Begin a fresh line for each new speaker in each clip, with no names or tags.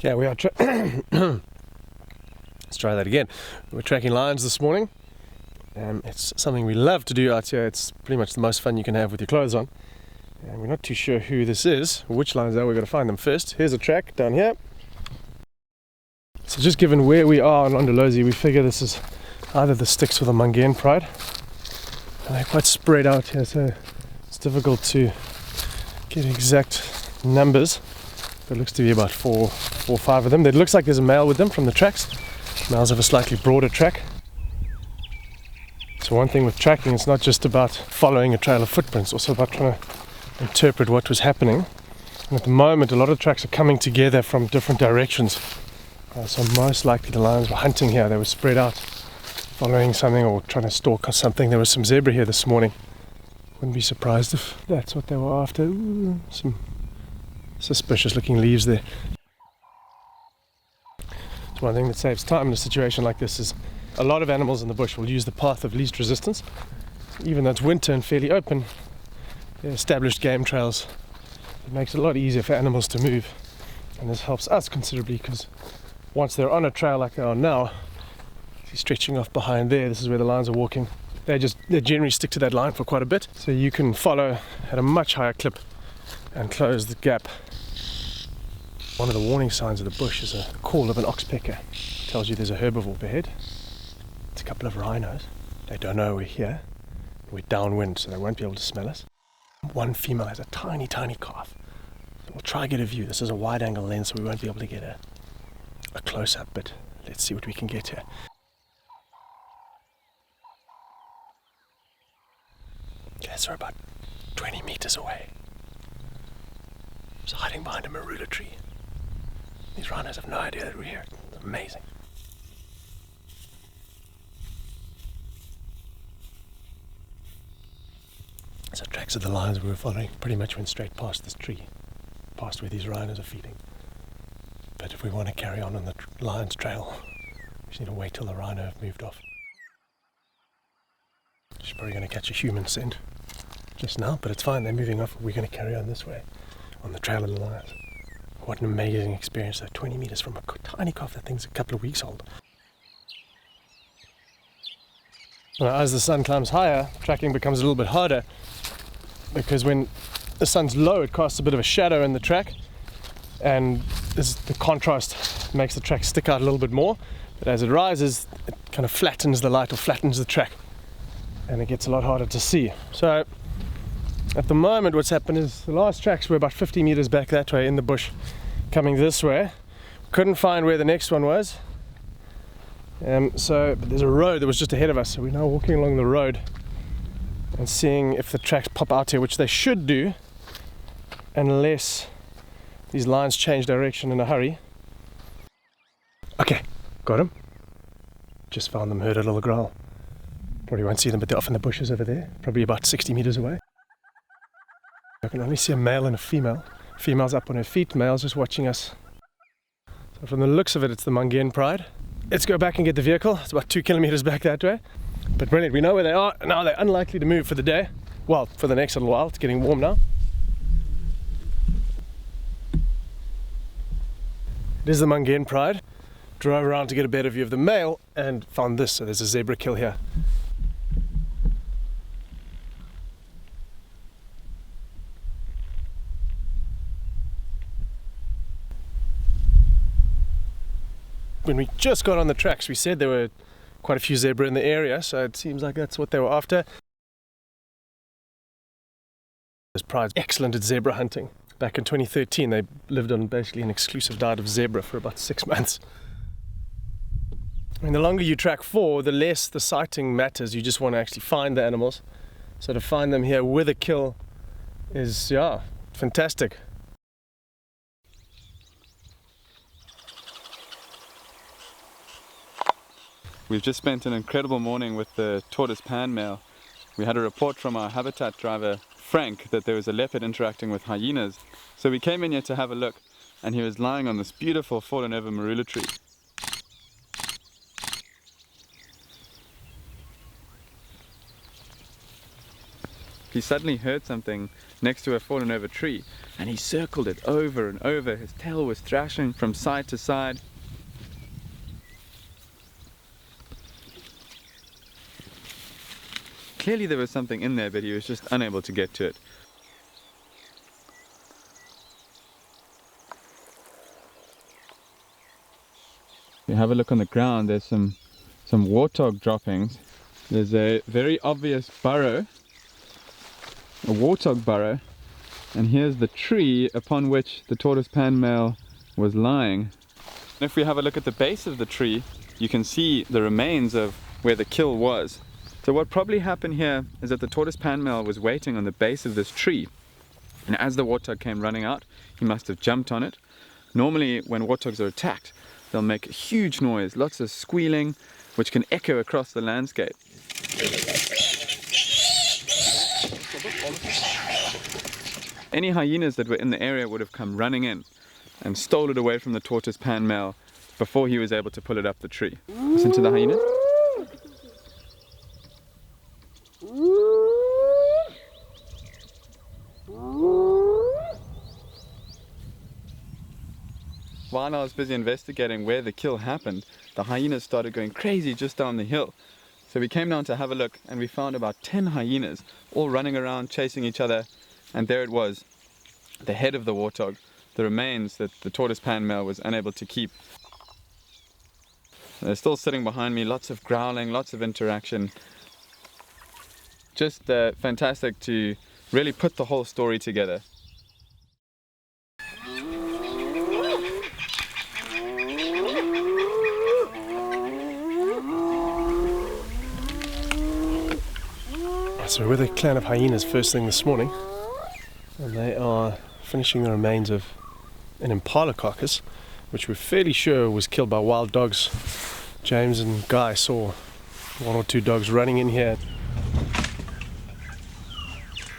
Yeah, we are let's try that again. We're tracking lions this morning. It's something we love to do out here. It's pretty much the most fun you can have with your clothes on. And we're not too sure who this is, or which lions they are. We've got to find them first. Here's a track down here. So just given where we are on Londolozi, we figure this is either the sticks or the Mangaian pride. And they're quite spread out here, so it's difficult to get exact numbers. But it looks to be about four or five of them. It looks like there's a male with them from the tracks. Males have a slightly broader track. So one thing with tracking, it's not just about following a trail of footprints, also about trying to interpret what was happening. And at the moment, a lot of tracks are coming together from different directions. So most likely the lions were hunting here. They were spread out, following something or trying to stalk or something. There was some zebra here this morning. Wouldn't be surprised if that's what they were after. Ooh, some suspicious looking leaves there. So one thing that saves time in a situation like this is a lot of animals in the bush will use the path of least resistance. Even though it's winter and fairly open, they're established game trails. It makes it a lot easier for animals to move. And this helps us considerably because once they're on a trail like they are now, see stretching off behind there, this is where the lions are walking. They generally stick to that line for quite a bit. So you can follow at a much higher clip and close the gap. One of the warning signs of the bush is a call of an oxpecker. It tells you there's a herbivore ahead. It's a couple of rhinos. They don't know we're here. We're downwind, so they won't be able to smell us. One female has a tiny, tiny calf. So we'll try to get a view. This is a wide angle lens, so we won't be able to get a close-up, but let's see what we can get here. Okay, so we're about 20 meters away. It's hiding behind a marula tree. These rhinos have no idea that we're here. It's amazing. So tracks of the lions we were following pretty much went straight past this tree, past where these rhinos are feeding. But if we want to carry on the lion's trail, we just need to wait till the rhino have moved off. She's probably going to catch a human scent just now, but it's fine, they're moving off. We're going to carry on this way, on the trail of the lions. What an amazing experience, though. 20 meters from a tiny calf. That thing's a couple of weeks old. Now, as the sun climbs higher, tracking becomes a little bit harder because when the sun's low, it casts a bit of a shadow in the track, and the contrast makes the track stick out a little bit more. But as it rises, it kind of flattens the light or flattens the track, and it gets a lot harder to see. So at the moment, what's happened is the last tracks were about 50 meters back that way in the bush, coming this way. Couldn't find where the next one was. But there's a road that was just ahead of us, so we're now walking along the road and seeing if the tracks pop out here, which they should do, unless these lions change direction in a hurry. Okay, got them. Just found them, heard a little growl. Probably won't see them, but they're off in the bushes over there, probably about 60 meters away. I can only see a male and a female. Female's up on her feet, male's just watching us. So from the looks of it, it's the Mangaian pride. Let's go back and get the vehicle. It's about 2 kilometers back that way. But brilliant, we know where they are. Now they're unlikely to move for the day. Well, for the next little while. It's getting warm now. It is the Mangaian pride. Drove around to get a better view of the male and found this. So there's a zebra kill here. When we just got on the tracks, we said there were quite a few zebra in the area, so it seems like that's what they were after. This pride's excellent at zebra hunting. Back in 2013, they lived on basically an exclusive diet of zebra for about 6 months. I mean, the longer you track for, the less the sighting matters. You just want to actually find the animals. So to find them here with a kill is, yeah, fantastic.
We've just spent an incredible morning with the tortoise pan male. We had a report from our habitat driver, Frank, that there was a leopard interacting with hyenas. So we came in here to have a look, and he was lying on this beautiful fallen over marula tree. he suddenly heard something next to a fallen over tree, and he circled it over and over. His tail was thrashing from side to side. Clearly there was something in there, but he was just unable to get to it. If you have a look on the ground, there's some warthog droppings. There's a very obvious burrow, a warthog burrow, and here's the tree upon which the tortoise pan male was lying. And if we have a look at the base of the tree, you can see the remains of where the kill was. So what probably happened here is that the tortoise pan male was waiting on the base of this tree, and as the warthog came running out, he must have jumped on it. Normally when warthogs are attacked, they'll make a huge noise, lots of squealing, which can echo across the landscape. Any hyenas that were in the area would have come running in and stole it away from the tortoise pan male before he was able to pull it up the tree. Listen to the hyenas. While I was busy investigating where the kill happened, the hyenas started going crazy just down the hill. So we came down to have a look, and we found about 10 hyenas all running around chasing each other, and there it was, the head of the warthog, the remains that the tortoise pan male was unable to keep. They're still sitting behind me, lots of growling, lots of interaction. Just fantastic to really put the whole story together.
So we're with a clan of hyenas first thing this morning, and they are finishing the remains of an impala carcass, which we're fairly sure was killed by wild dogs. James and Guy saw one or two dogs running in here.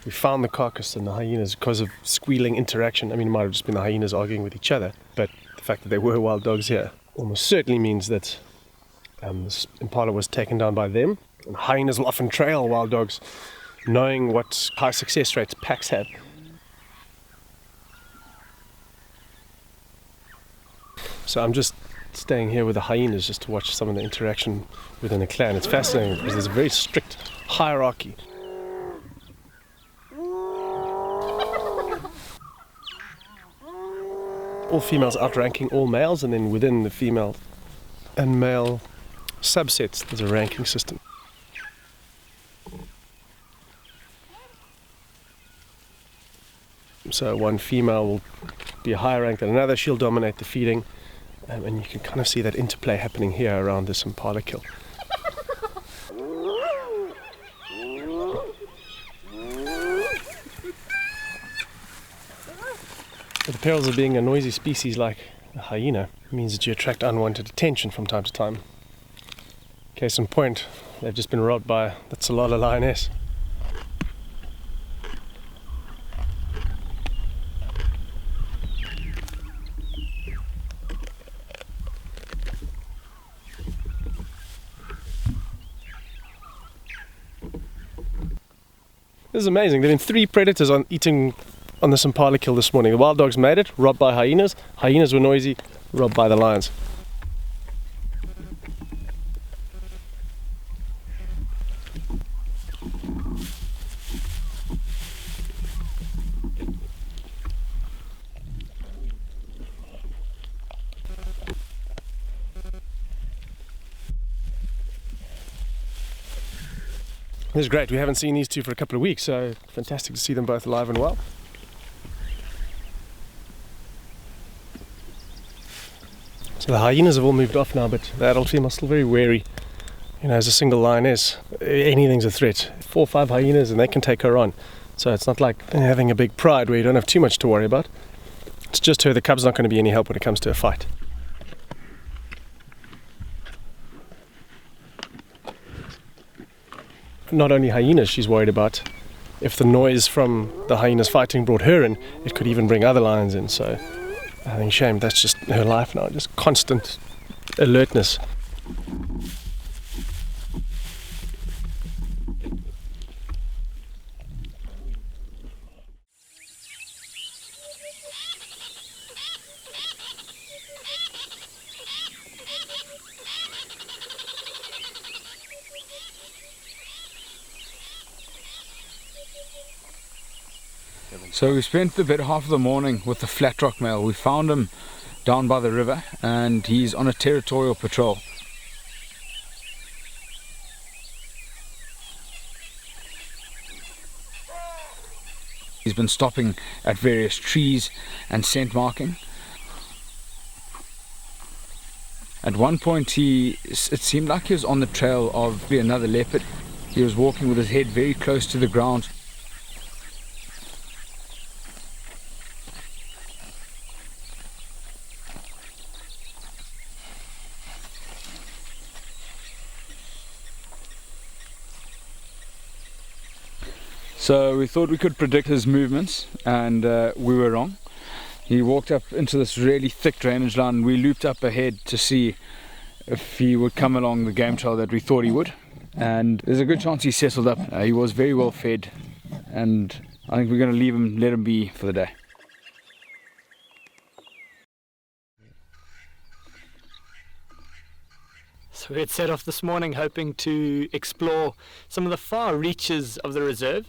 We found the carcass and the hyenas because of squealing interaction. I mean, it might have just been the hyenas arguing with each other, but the fact that there were wild dogs here almost certainly means that this impala was taken down by them. And hyenas will often trail wild dogs, knowing what high success rates packs have. So I'm just staying here with the hyenas just to watch some of the interaction within the clan. It's fascinating because there's a very strict hierarchy. All females outranking all males, and then within the female and male subsets there's a ranking system. So one female will be higher ranked than another, she'll dominate the feeding, and you can kind of see that interplay happening here around this impala kill. But the perils of being a noisy species like a hyena means that you attract unwanted attention from time to time. Case in point, they've just been robbed by the Tsholala lioness. This is amazing. There have been 3 predators eating on this impala kill this morning. The wild dogs made it, robbed by hyenas. Hyenas were noisy, robbed by the lions. This is great. We haven't seen these two for a couple of weeks, so fantastic to see them both alive and well. So the hyenas have all moved off now, but the adult female is still very wary. You know, as a single lioness, anything's a threat. 4 or 5 hyenas and they can take her on. So it's not like having a big pride where you don't have too much to worry about. It's just her, the cub's not going to be any help when it comes to a fight. Not only hyenas she's worried about. If the noise from the hyenas fighting brought her in, it could even bring other lions in. So I think shame, that's just her life now, just constant alertness.
So we spent the better half of the morning with the flat rock male. We found him down by the river and he's on a territorial patrol. He's been stopping at various trees and scent marking. At one point it seemed like he was on the trail of another leopard. He was walking with his head very close to the ground. So we thought we could predict his movements, and we were wrong. He walked up into this really thick drainage line. We looped up ahead to see if he would come along the game trail that we thought he would, and there's a good chance he settled up. He was very well fed, and I think we're going to leave him, let him be for the day.
So we had set off this morning hoping to explore some of the far reaches of the reserve,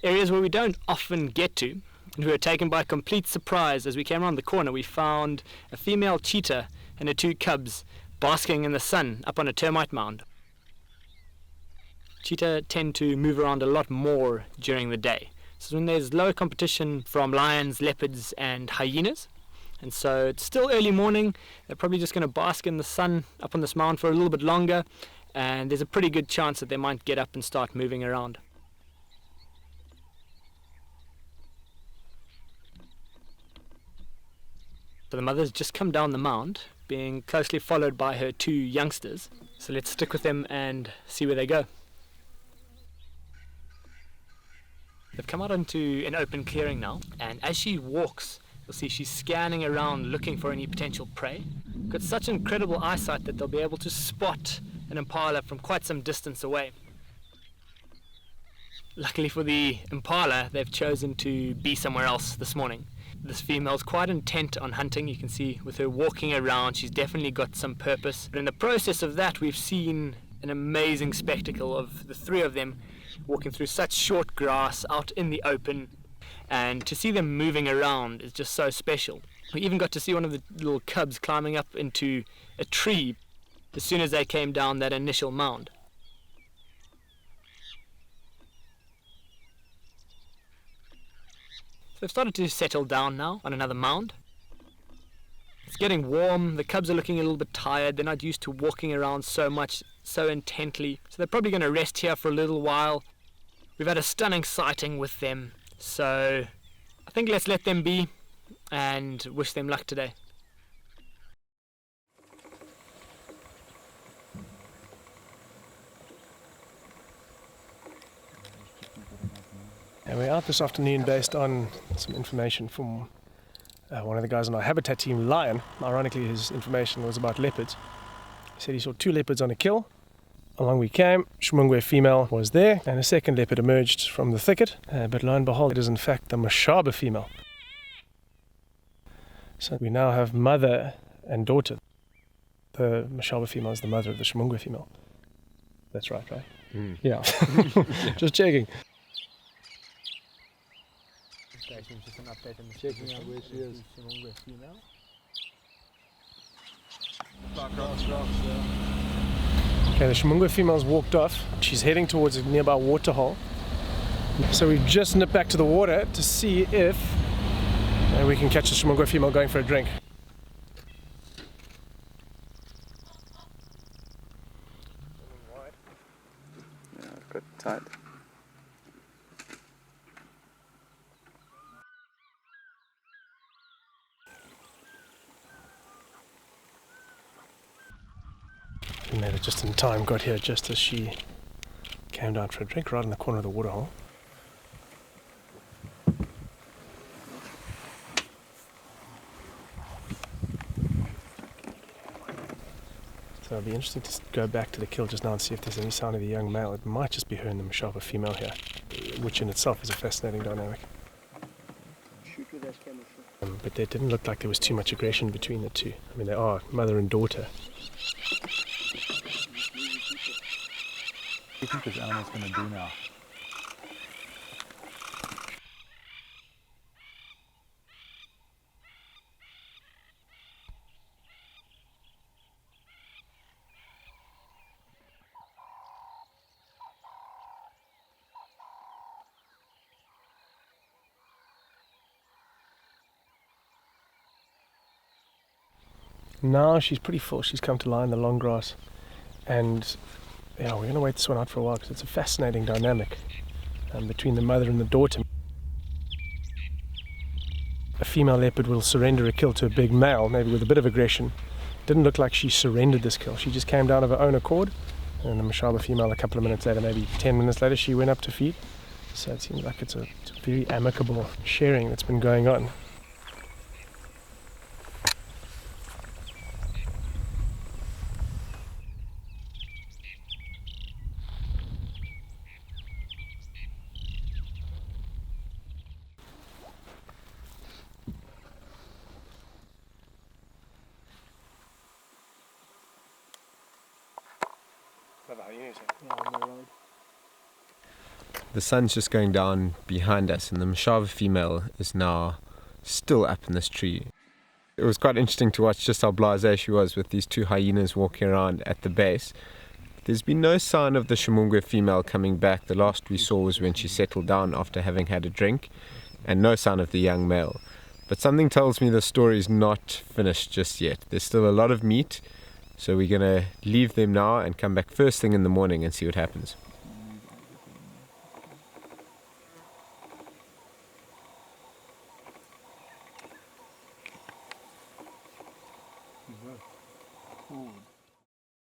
areas where we don't often get to, and we were taken by complete surprise as we came around the corner. We found a female cheetah and her two cubs basking in the sun up on a termite mound. Cheetah tend to move around a lot more during the day. So when there's lower competition from lions, leopards and hyenas, and so it's still early morning, they're probably just going to bask in the sun up on this mound for a little bit longer, and there's a pretty good chance that they might get up and start moving around. So the mother's just come down the mound, being closely followed by her two youngsters. So let's stick with them and see where they go. They've come out into an open clearing now, and as she walks, you'll see she's scanning around looking for any potential prey. Got such incredible eyesight that they'll be able to spot an impala from quite some distance away. Luckily for the impala, they've chosen to be somewhere else this morning. This female's quite intent on hunting. You can see with her walking around, she's definitely got some purpose. But in the process of that, we've seen an amazing spectacle of the three of them walking through such short grass out in the open. And to see them moving around is just so special. We even got to see one of the little cubs climbing up into a tree as soon as they came down that initial mound. So they've started to settle down now on another mound. It's getting warm, the cubs are looking a little bit tired, they're not used to walking around so much, so intently. So they're probably going to rest here for a little while. We've had a stunning sighting with them, so I think let's let them be and wish them luck today.
And we're out this afternoon based on some information from one of the guys on our habitat team, Lion. Ironically, his information was about leopards. He said he saw 2 leopards on a kill. Along we came, Shimungwe female was there, and a second leopard emerged from the thicket. But lo and behold, it is in fact the Mashaba female. So we now have mother and daughter. The Mashaba female is the mother of the Shimungwe female. That's right? Mm. Yeah. Just checking.
Just an update on the checking out where she is. Female.
Okay, the Shimungwe female's walked off. She's heading towards a nearby waterhole. So we've just nipped back to the water to see if we can catch the Shimungwe female going for a drink.
Yeah, I've got tight.
We made it just in time, got here just as she came down for a drink, right in the corner of the waterhole. So it'll be interesting to go back to the kill just now and see if there's any sign of the young male. It might just be her and the Mashaba female here, which in itself is a fascinating dynamic.
Shoot with that
But there didn't look like there was too much aggression between the two. I mean, they are mother and daughter.
What do you think this animal's going to do now?
Now she's pretty full. She's come to lie in the long grass. And yeah, we're going to wait this one out for a while because it's a fascinating dynamic between the mother and the daughter. A female leopard will surrender a kill to a big male, maybe with a bit of aggression. Didn't look like she surrendered this kill. She just came down of her own accord. And the Mashaba female, a couple of minutes later, maybe 10 minutes later, she went up to feed. So it seems like it's a very amicable sharing that's been going on.
The sun's just going down behind us and the Mashava female is now still up in this tree. It was quite interesting to watch just how blasé she was with these two hyenas walking around at the base. There's been no sign of the Shimungwe female coming back. The last we saw was when she settled down after having had a drink, and no sign of the young male. But something tells me the story's not finished just yet. There's still a lot of meat, so we're going to leave them now and come back first thing in the morning and see what happens.
Forward.